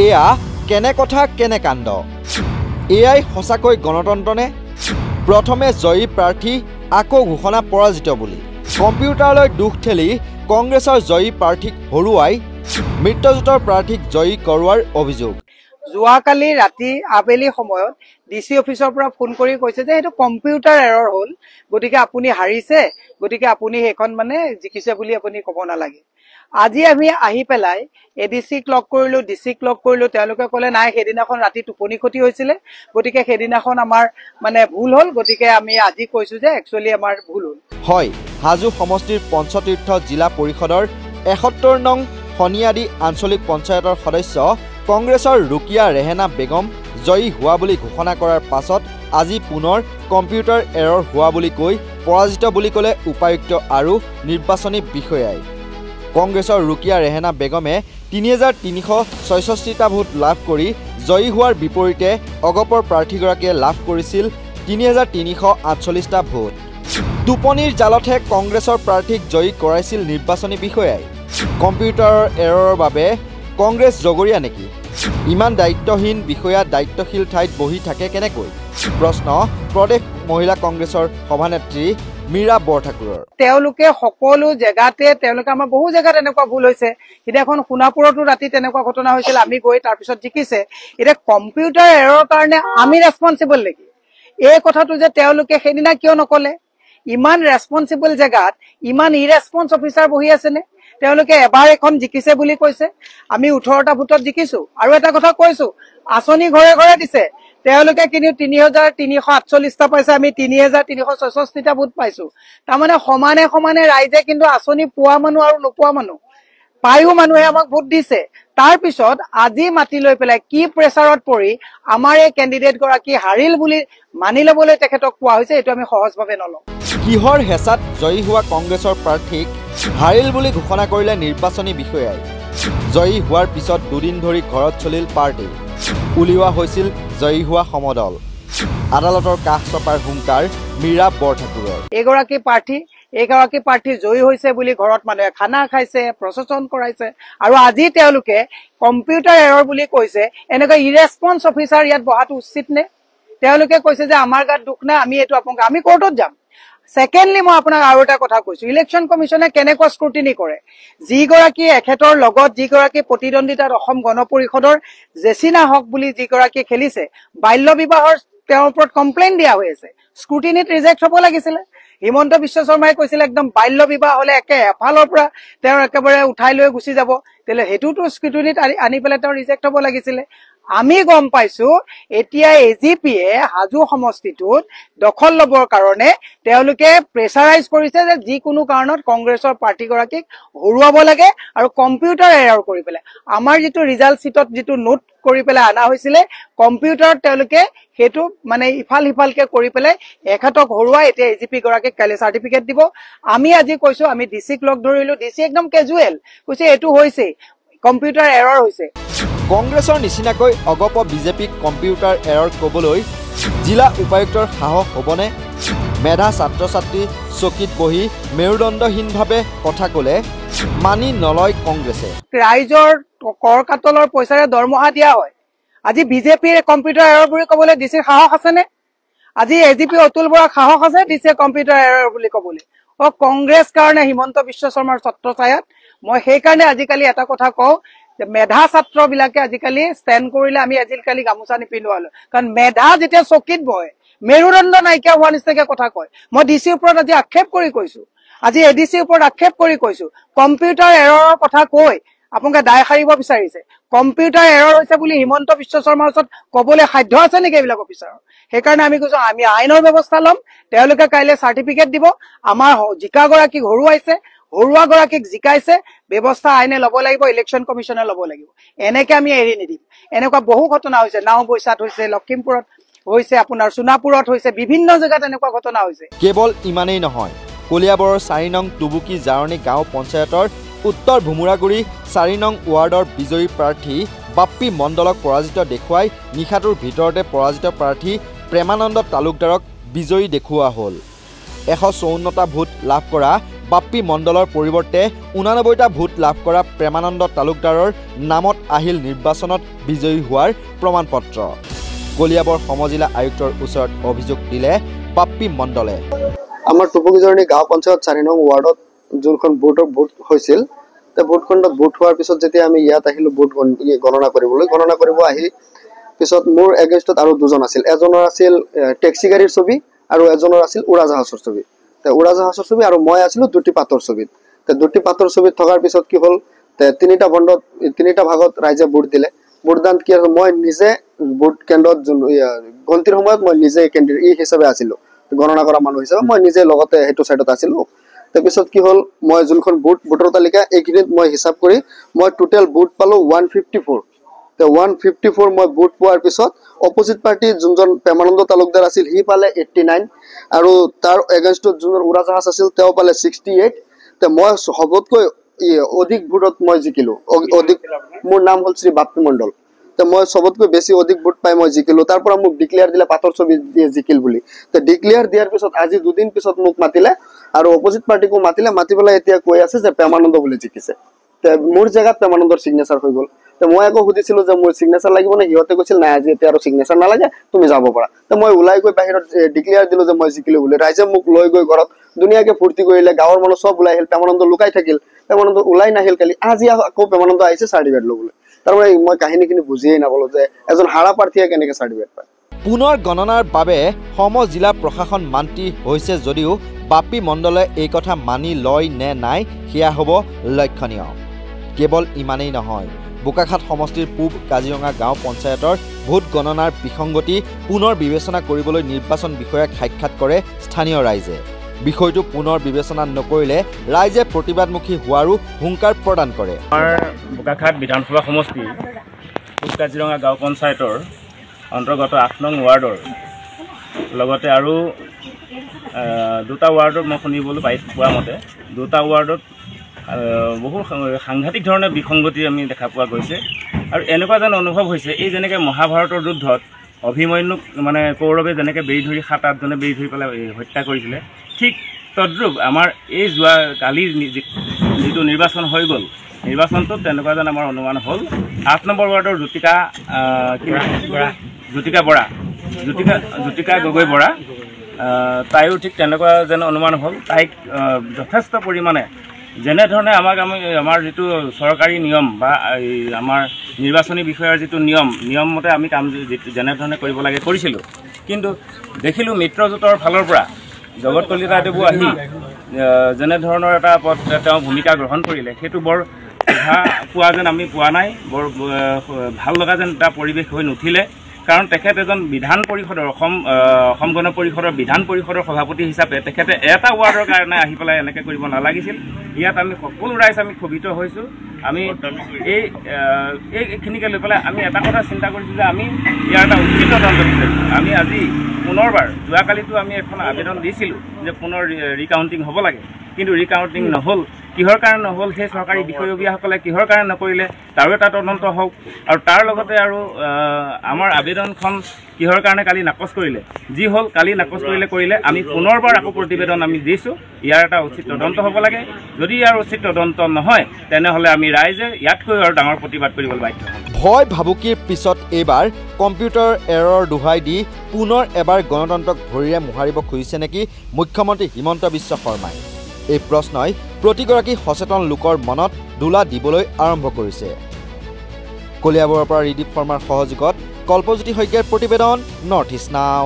এয়া কেনে কথা কেনে কাণ্ড এয়াই সঁচাকৈ গণতন্ত্ৰনে প্ৰথমে জয়ী প্ৰাৰ্থী আকৌ ঘোষণা পৰাজিত বুলি কম্পিউটাৰলৈ দুখ ঠেলি কংগ্ৰেছৰ জয়ী প্ৰাৰ্থীক হৰুৱাই মিত্ৰজোঁটৰ প্ৰাৰ্থীক জয়ী কৰোৱাৰ অভিযোগ যোৱাকালি ৰাতি আবেলি সময়ত ডিসি অফিচৰ পৰা ফোন কৰি কৈছে যে এটো কম্পিউটাৰ এৰৰ হ'ল গতিকে আপুনি হাৰিছে গতিকে আপুনি হেখন মানে জিকিছে বুলি আপুনি ক'ব নালাগে আজি আমি আহি পেলাই এডিসি ক্লক কৰিলো ডিসি ক্লক কৰিলো তেওঁলোকে ক'লে নাই হেদিনাখন ৰাতি টোপনি ক্ষতি হৈছিল গতিকে হেদিনাখন আমাৰ মানে ভুল হ'ল গতিকে আমি আজি কৈছো যে একচুয়ালি আমাৰ ভুল হ'ল হয় হাজু সমষ্টিৰ পঞ্চতীৰ্থ জিলা পৰিষদৰ ৭১ নং খনিয়াদি আঞ্চলিক পঞ্চায়তৰ সদস্য কংগ্ৰেছৰ ৰুকিয়া ৰেহেনা বেগম জয়ী হোৱা বুলি ঘোষণা কৰাৰ পাছত আজি পুনৰ কম্পিউটাৰ এৰৰ হোৱা বুলি কৈ পৰাজিত বুলি ক'লে উপায়ুক্ত আৰু নিৰ্বাচনী বিষয়াই কংগ্ৰেছৰ ৰুকিয়া ৰেহেনা বেগমে ৩৩৬৬টা ভোট লাভ কৰি জয়ী হোৱাৰ বিপৰীতে অগপৰ প্ৰাৰ্থীগৰাকীয়ে লাভ কৰিছিল ৩৩৪৮টা ভোট টোপনিৰ জালতহে কংগ্ৰেছৰ প্ৰাৰ্থীক জয়ী কৰাইছিল নিৰ্বাচনী বিষয়াই কম্পিউটাৰৰ এৰৰৰ বাবে কংগ্ৰেছ জগৰীয়া নেকি ইমান দায়িত্বহীন বিষয়া দায়িত্বশীল ঠাইত বহি থাকে কেনেকৈ প্ৰশ্ন প্ৰদেশ মহিলা কংগ্ৰেছৰ সভানেত্ৰী মীৰা বৰঠাকুৰৰ তেওঁলোকে সকলো জেগাতে তেওঁলোকে আমাৰ বহু জেগাত এনেকুৱা ভুল হৈছে ইদেখন সোণাপুৰতো ৰাতি তেনেকুৱা ঘটনা হৈছিল আমি গৈ তাৰ পিছত জিকিছে ইৰে কম্পিউটাৰ এৰৰ কাৰণে আমি ৰেসপন্সিবল নেকি এই কথাটো যে তেওঁলোকে হেদিনা কিয় নকলে ইমান ৰেসপন্সিবল জেগাত ইমান ইৰেসপন্স অফিচাৰ বহি আছে নে তেওঁলোকে এবাৰ এখন জিকিছে বুলি কৈছে আমি 18টা ভোটত জিকিছো আৰু এটা কথা কৈছো আসনি ঘৰে ঘৰে দিছে তেওঁলোকে কিনি 3348টা পাইছে আমি 3366টা ভোট পাইছো তাৰ মানে সমানে সমানে ৰাইজে কিন্তু আসনি পোৱা মানুহ আৰু নোপোৱা মানুহ পায়ো মানুহে আমাক ভোট দিছে তাৰ পিছত আজি মাটি লৈ পেলাই কি প্ৰেছাৰত পৰি আমাৰ এই ক্যান্ডিডেট গৰাকী হাৰিল বুলি মানি লবলৈ তেখেতক কোৱা হৈছে এটো আমি সহজভাৱে নলওঁ কিহৰ হেচাত জয়ী হোৱা কংগ্ৰেছৰ প্ৰাৰ্থীক হাৰিল বুলি ঘোষণা কৰিলে নিৰ্বাচনী বিষয়াই জয়ী হোৱাৰ পিছত দুদিন ধৰি ঘৰত চলিল পাৰ্টি উলিওৱা হৈছিল জয়ী হোৱা সমদল আদালতৰ কাষ চপাৰ হুংকাৰ মীৰা বৰঠাকুৰৰ এগৰাকী প্ৰাৰ্থী জয়ী হৈছে বুলি ঘৰত মানুহে খানা খাইছে প্ৰচেছন কৰাইছে আৰু আজি তেওঁলোকে কম্পিউটাৰ এৰৰ বুলি কৈছে এনেকৈ ইৰেসপন্স অফিচাৰ ইয়াত বহাটো উচিত নে তেওঁলোকে কৈছে যে আমাৰ গাত দুখ নাই আমি এটো আপোনাক আমি কোৰ্টত যাম সেকেন্ডলি মই আপোনাক আৰু এটা কথা কৈছো ইলেকশন কমিশনে কেনেকুৱা স্ক্ৰুটিনি কৰে যিগৰাকী এখেতৰ লগত যিগৰাকী প্ৰতিদ্বন্দিতাত অসম গণ পৰিষদৰ জেচিনা হক বুলি যিগৰাকী খেলিছে বাল্য বিবাহৰ তেওঁৰ ওপৰত কমপ্লেইন দিয়া হৈ আছে স্ক্ৰুটিনিত ৰিজেক্ট হ'ব লাগিছিল হিমন্ত বিশ্ব শৰ্মাই কৈছিল একদম বাল্য বিবাহ হলে একে এফালৰ পৰা তেওঁৰ একেবাৰে উঠাই লৈ গুচি যাব তেলে হেতুটো স্ক্ৰুটিনিত আনি পেলাই তেওঁ ৰিজেক্ট হ'ব লাগিছিল আমি গম পাইছো এতিয়া এজিপিয়ে হাজু সমষ্টিটোত দখল লবৰ কাৰণে তেওঁলোকে প্ৰেছাৰাইজ কৰিছে যে যি কোনো কাৰণত কংগ্ৰেছৰ পাৰ্টি গৰাকীক হৰুৱাব লাগে আৰু কম্পিউটাৰ এৰৰ কৰি পেলাই আমাৰ যেটো ৰিজাল্ট সিটত যেটো নোট কৰি পেলাই আনা হৈছিল কম্পিউটাৰত তেওঁলোকে হেতু মানে ইফাল হিফালকে কৰি পেলাই এখেতক হৰুৱা এতিয়া এজিপি গৰাকীক কালি সাৰ্টিফিকেট দিব আমি আজি কৈছো আমি ডিসিক লগ ধৰিলো ডিসি একদম ক্যাজুৱেল কৈছে এটো হৈছে কম্পিউটাৰ এৰৰ হৈছে কংগ্ৰেছৰ নিচিনাকৈ অগপ বিজেপিক কম্পিউটাৰ এৰৰ ক'বলৈ জিলা উপায়ুক্তৰ সাহস হ'বনে মেধা ছাত্ৰ ছাত্ৰী চকীত বহি মেৰুদণ্ডহীনভাৱে কথা ক'লে মানি নলয় কংগ্ৰেছে ৰাইজৰ কৰ কাটলৰ পইচাৰে দৰমহা দিয়া হয় আজি বিজেপিৰ কম্পিউটাৰ এৰৰ বুলি ক'বলৈ ডিচিৰ সাহস আছে নে আজি এজিপি অতুল বৰা সাহস আছে ডিচিৰ কম্পিউটাৰ এৰৰ বুলি ক'বলৈ কংগ্ৰেছ কাৰণে হিমন্ত বিশ্ব শৰ্মাৰ ছত্ৰছায়াত মই সেই কাৰণে আজিকালি এটা কথা কওঁ মেধা ছাত্ৰ বিলাকে আজিকালি ষ্টেণ্ড কৰিলে আমি আজিকালি গামুচা নিপিন্ধোৱালো কাৰণ মেধা যেতিয়া চকীত বহে মেৰুদণ্ড নাইকিয়া হোৱা নিচিনাকে কথা কয় মই ডিচিৰ ওপৰত আজি আক্ষেপ কৰি কৈছো আজি এডিচিৰ ওপৰত আক্ষেপ কৰি কৈছো কম্পিউটাৰ এৰৰ কথা কৈ আপোনালোকে দায় সাৰিব বিচাৰিছে কম্পিউটাৰ এৰৰ হৈছে বুলি হিমন্ত বিশ্ব শৰ্মাৰ ওচৰত ক'বলৈ সাধ্য আছে নেকি এইবিলাক অফিচাৰৰ সেইকাৰণে আমি কৈছো আমি আইনৰ ব্যৱস্থা ল'ম তেওঁলোকে কাইলৈ চাৰ্টিফিকেট দিব আমাৰ জিকাগৰাকীক হৰুৱাইছে হৰুৱা গৰাকীক জিকাইছে ব্যৱস্থা আইনে ল'ব লাগিব ইলেকশন কমিশনে ল'ব লাগিব এনেকে আমি এৰি নিদিম এনেকুৱা বহু ঘটনা হৈছে নাও বৈছাত হৈছে লখিমপুৰত হৈছে আপোনাৰ সোণাপুৰত হৈছে বিভিন্ন জায়গাত এনেকুৱা ঘটনা হৈছে কেৱল ইমানেই নহয় কলিয়াবৰৰ 4 নং টুবুকি জাৰণী গাঁও পঞ্চায়তৰ উত্তৰ ভুমুৰাগুৰি 4 নং ৱাৰ্ডৰ বিজয়ী প্ৰাৰ্থী বাপ্পী মণ্ডলক পৰাজিত দেখুৱাই নিশাটোৰ ভিতৰতে পৰাজিত প্ৰাৰ্থী প্ৰেমানন্দ তালুকদাৰক বিজয়ী দেখুওৱা হ'ল 154টা ভোট লাভ কৰা বাপ্পী মণ্ডলৰ পৰিৱৰ্তে 89টা ভোট লাভ কৰা প্ৰেমানন্দ তালুকদাৰৰ নামত আহিল নিৰ্বাচনত বিজয়ী হোৱাৰ প্ৰমাণপত্ৰ। কলিয়াবৰ সমজিলা আয়ুক্তৰ ওচৰত অভিযোগ দিলে বাপ্পী মণ্ডলে। আমাৰ টুপুকিজৰণী গাঁও পঞ্চায়ত 4 নং ৱাৰ্ডত যোনখন ভোট হৈছিল, তে ভোটখণ্ডত ভোট হোৱাৰ পিছত যেতিয়া আমি ইয়াত আহিলোঁ ভোট গণনা কৰিব আহি পিছত মোৰ এগেইনষ্টত আৰু দুজন আছিল। এজনৰ আছিল টেক্সি গাড়ীৰ ছবি আৰু এজনৰ আছিল উৰাজাহাজৰ ছবি। তে উৰাজাহাজৰ ছবি আৰু মই আছিলোঁ দুটি পাতৰ ছবিত। তে দুটি পাতৰ ছবিত থকাৰ পিছত কি হ'ল, তে তিনিটা ভাগত ৰাইজে ভোট দিলে। ভোটদান কি হ'ল, মই নিজে ভোট কেন্দ্ৰত গন্তিৰ সময়ত মই নিজে কেন্দ্ৰীয় হিচাপে আছিলোঁ, গণনা কৰা মানুহ হিচাপে মই নিজে লগতে সেইটো চাইডত আছিলোঁ। তাৰপিছত কি হ'ল, মই যোনখন ভোটৰ তালিকা এইখিনিত মই হিচাপ কৰি মই টোটেল ভোট পালোঁ 154। 154 মই ভোট পোৱাৰ পিছত অপজিট পাৰ্টি যোনজন প্ৰেমানন্দ তালুকদাৰ আছিল সি পালে 89 আৰু তাৰ এগেইনষ্টত যোনজন উৰাজাহাজ আছিল তেওঁ পালে 68। তে মই সবতকৈ অধিক ভোটত মই জিকিলোঁ। মোৰ নাম হ'ল শ্ৰী বাপ্পী মণ্ডল। তে মই সবতকৈ বেছি অধিক ভোট পাই মই জিকিলোঁ। তাৰ পৰা মোক ডিক্লেয়াৰ দিলে পাতৰ ছবি দিয়ে জিকিল বুলি। তে ডিক্লেয়াৰ দিয়াৰ পিছত আজি 2 দিন পিছত মোক মাতিলে আৰু অপজিট পাৰ্টিকো মাতি পেলাই এতিয়া কৈ আছে যে প্ৰেমানন্দ বুলি জিকিছে। তে মোৰ জেগাত প্ৰেমানন্দৰ চিগনেচাৰ হৈ গ'ল। তে মই আকৌ সুধিছিলোঁ যে মোৰ চিগনেচাৰ লাগিব নে, সিহঁতে কৈছিল নাই আজি এতিয়া আৰু চিগনেচাৰ নালাগে, তুমি যাব পাৰা। তে মই ওলাই গৈ বাহিৰত ডিক্লেয়াৰ দিলোঁ যে মই জিকিলোঁ বুলি। ৰাইজে মোক লৈ গৈ ঘৰত ধুনীয়াকৈ ফূৰ্তি কৰিলে, গাঁৱৰ মানুহ চব ওলাই আহিল, প্ৰেমানন্দ লুকাই থাকিল। প্ৰেমানন্দ ওলাই নাহিল কালি, আজি আকৌ প্ৰেমানন্দ আহিছে চাৰ্টিফিকেট ল'বলৈ। তাৰমানে মই কাহিনীখিনি বুজিয়েই নাপালোঁ যে এজন হাৰা প্ৰাৰ্থীয়ে কেনেকৈ চাৰ্টিফিকেট পায়। পুনৰ গণনাৰ বাবে সমজিলা প্ৰশাসন মান্তি হৈছে যদিও বাপ্পী মণ্ডলে এই কথা মানি লয় নে নাই সেয়া হ'ব লক্ষণীয়। কেৱল ইমানেই নহয়, বোকাখাট সমষ্টিৰ পূব কাজিৰঙা গাঁও পঞ্চায়তৰ ভোট গণনাৰ বিসংগতি পুনৰ বিবেচনা কৰিবলৈ নিৰ্বাচন বিষয়াক সাক্ষাৎ কৰে স্থানীয় ৰাইজে। বিষয়টো পুনৰ বিবেচনা নকৰিলে ৰাইজে প্ৰতিবাদমুখী হোৱাৰো হুংকাৰ প্ৰদান কৰে। আমাৰ বোকাখাট বিধানসভা সমষ্টি পূব কাজিৰঙা গাঁও পঞ্চায়তৰ অন্তৰ্গত 8 নং ৱাৰ্ডৰ লগতে আৰু 2টা ৱাৰ্ডত মই শুনিবলৈ পোৱা মতে 2টা ৱাৰ্ডত বহু সাংঘাতিক ধৰণে বিসংগতি আমি দেখা পোৱা গৈছে। আৰু এনেকুৱা যেন অনুভৱ হৈছে, এই যেনেকৈ মহাভাৰতৰ যুদ্ধত অভিমন্যুক মানে কৌৰৱে যেনেকৈ বেৰি ধৰি 7-8জনে বেৰি ধৰি পেলাই হত্যা কৰিছিলে, ঠিক তদ্ৰূপ আমাৰ এই যোৱা কালিৰ যিটো নিৰ্বাচন হৈ গ'ল, নিৰ্বাচনটোত তেনেকুৱা যেন আমাৰ অনুমান হ'ল। 8 নম্বৰ ৱাৰ্ডৰ জ্যোতিকা গগৈ বৰা, তাইও ঠিক তেনেকুৱা যেন অনুমান হ'ল। তাইক যথেষ্ট পৰিমাণে যেনেধৰণে আমাৰ যিটো চৰকাৰী নিয়ম বা আমাৰ নিৰ্বাচনী বিষয়াৰ যিটো নিয়ম মতে আমি কাম যেনেধৰণে কৰিব লাগে কৰিছিলোঁ, কিন্তু দেখিলোঁ মিত্ৰজোঁটৰ ফালৰ পৰা জগত কলিতাদেৱো আহি যেনেধৰণৰ এটা তেওঁ ভূমিকা গ্ৰহণ কৰিলে, সেইটো বৰ পোৱা যেন আমি পোৱা নাই, বৰ ভাল লগা যেন এটা পৰিৱেশ হৈ নুঠিলে। কাৰণ তেখেত এজন বিধান পৰিষদৰ অসম গণ পৰিষদৰ বিধান পৰিষদৰ সভাপতি হিচাপে তেখেতে এটা ৱাৰ্ডৰ কাৰণে আহি পেলাই এনেকৈ কৰিব নালাগিছিল। ইয়াত আমি সকলো ৰাইজ আমি ক্ষোভিত হৈছোঁ। আমি এইখিনিকে লৈ পেলাই আমি এটা কথা চিন্তা কৰিছোঁ যে আমি ইয়াৰ এটা উচিত তদন্ত বিচাৰিছোঁ। আমি আজি পুনৰবাৰ, যোৱাকালিতো আমি এখন আবেদন দিছিলোঁ যে পুনৰ ৰিকাউণ্টিং হ'ব লাগে, কিন্তু ৰিকাউণ্টিং নহ'ল। কিহৰ কাৰণে নহ'ল, সেই চৰকাৰী বিষয়ববীয়াসকলে কিহৰ কাৰণে নকৰিলে তাৰো এটা তদন্ত হওক। আৰু তাৰ লগতে আৰু আমাৰ আবেদনখন কিহৰ কাৰণে কালি নাকচ কৰিলে, যি হ'ল কালি নাকচ কৰিলে আমি পুনৰবাৰ আকৌ প্ৰতিবেদন আমি দিছোঁ। ইয়াৰ এটা উচিত তদন্ত হ'ব লাগে। যদি ইয়াৰ উচিত তদন্ত নহয়, তেনেহ'লে আমি ৰাইজে ইয়াতকৈ আৰু ডাঙৰ প্ৰতিবাদ কৰিবলৈ বাধ্য হ'ম। ভয় ভাবুকিৰ পিছত এইবাৰ কম্পিউটাৰ এৰৰ দোহাই দি পুনৰ এবাৰ গণতন্ত্ৰক ভৰিৰে মোহাৰিব খুজিছে নেকি মুখ্যমন্ত্ৰী হিমন্ত বিশ্ব শৰ্মাই? এই প্ৰশ্নই প্ৰতিগৰাকী সচেতন লোকৰ মনত দোলা দিবলৈ আৰম্ভ কৰিছে। কলিয়াবৰৰ পৰা ৰিদীপ শৰ্মাৰ সহযোগত কল্পজ্যোতি শইকীয়াৰ প্ৰতিবেদন, নৰ্থ ইষ্ট নাও।